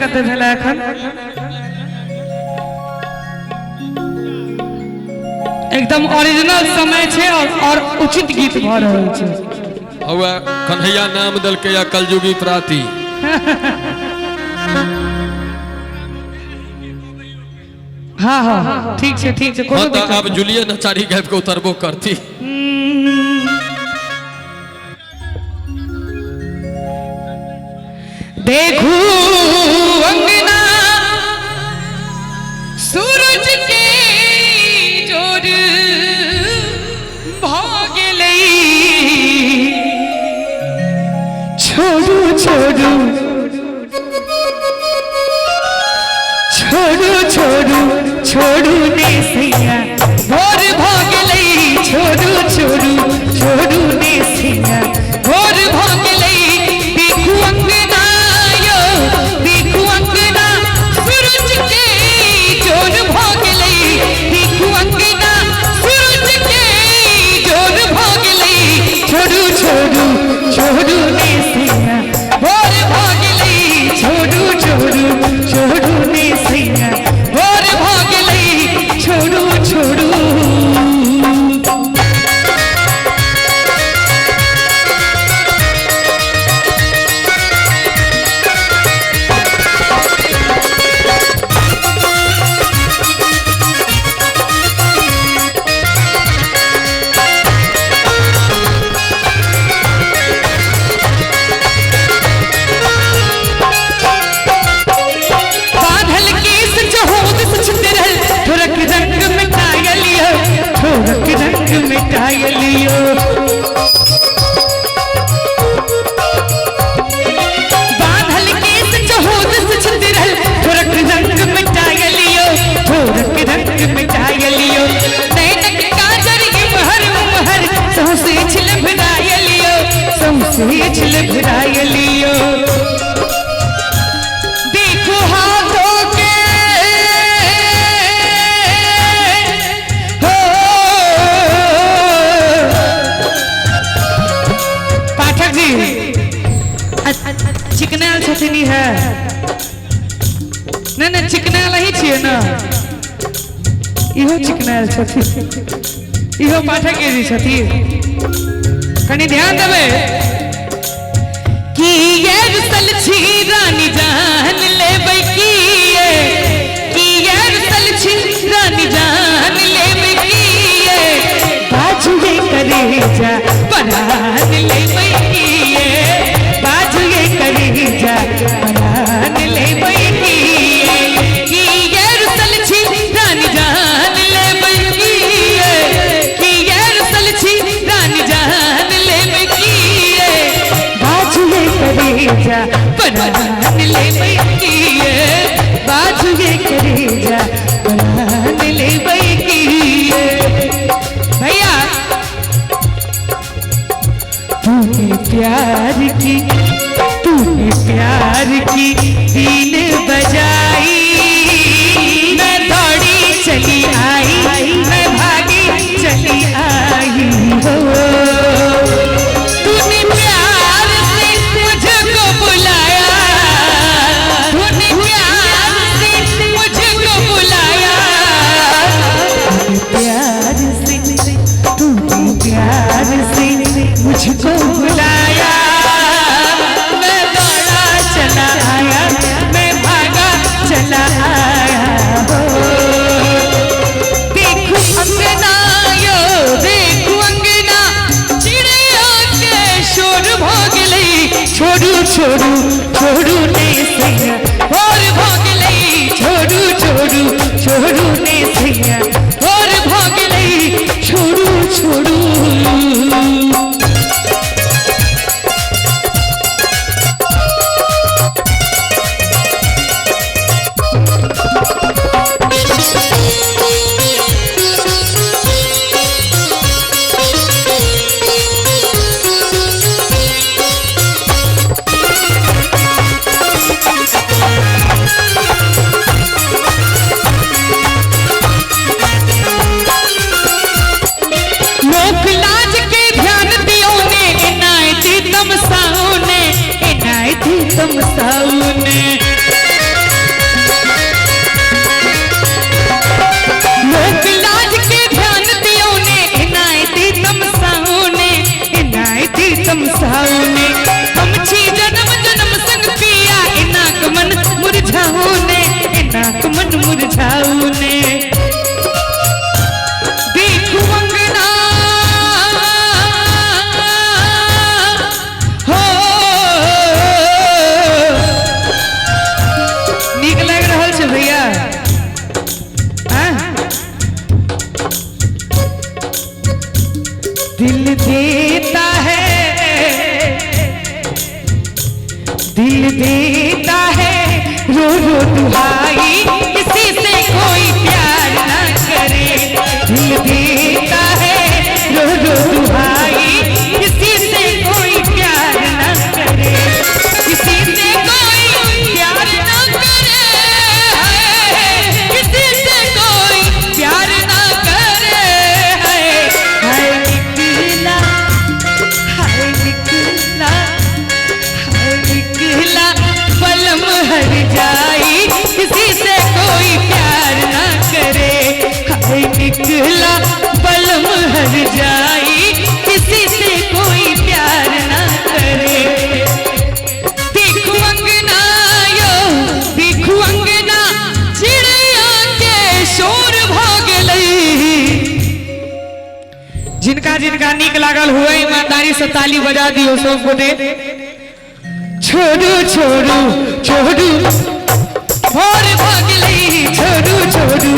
कते भेला एखन एकदम ओरिजिनल समय छे और उचित गीत भ रहल छे। हवा कन्हैया नाम दल के या कलयुगी प्राति हाँ हाँ ठीक छे हाँ तो अब जूलिया नचारी गायब के उतरबो करती। देखू अंगना सूरज के जोर भागलई छोड़ू छोड़ू छोड़ू छोड़ू छोड़ू ने सैया भोर भागलई छोड़ू छोड़ू छोड़ू ने सैया भोर भागलई देखू अंगना यो देखू अंगना सूरज के जोर भागलई देखू अंगना सूरज के जोर भागलई छोड़ू छोड़ू छोड़ू ने सैया भोर भागलई छोड़ू छोड़ू छोड़ू ने सैया भोर भागलई छोड़ू छोड़ू। देखो हाथों के हो पाठक जी चिकनाल छथिनी है नहीं चिकनाल ही छिए ना इहो चिकनाल छथिन इहो पाठक जी छथिन कनी ध्यान देबे कि ये रुसल छी रानी जान लेबै कि ये रुसल छी रानी जान लेबै कि बाजुए करे जा परान लेबै कि बाजुए करे जा परान लेबै कि ये रुसल छी रानी जान लेबै कि ये रुसल छी रानी जान लेबै कि बाजुए करे जा परान लेबै कि बाजुए करे जा परान लेबै कि भैया तूने प्यार की दीन बजाई मैं दौड़ी चली आई मैं भागी चली आई हो तूने प्यार से मुझको बुलाया तूने प्यार से मुझको बुलाया तूने प्यार से मुझको बुलाया मैं दौड़ा चला आया मैं भागा चला आया हो देखो अंगना यो देखो अंगना चिड़िया के शोर भागलई छोड़ू छोड़ू छोड़ू ने सैया भोर भागलई छोड़ू छोड़ू छोड़ू ने सैया भोर भागलई छोड़ू छोड़ू। दिल देता है, दिल देता है रो रो दुहाई, किसी से कोई प्यार ना करे। दिल देता है रो रो दुहाई, किसी से कोई प्यार ना करे, किसी से कोई प्यार ना करे, किसी से कोई प्यार ना करे। हाय निकला, हाय निकला, हाय निकला पलम हर जाई, किसी से कोई प्यार ना करे। हाय निकला पलम हर जाई, किसी से कोई प्यार ना करे। देखू अंगना यो, देखू अंगना चिड़िया के शोर भागलई। जिनका जिनका नीक लागल हुए ईमानदारी से ताली बजा दियो सब गोटे। छोड़ू छोड़ू छोड़ू और भागली, छोड़ू छोड़ू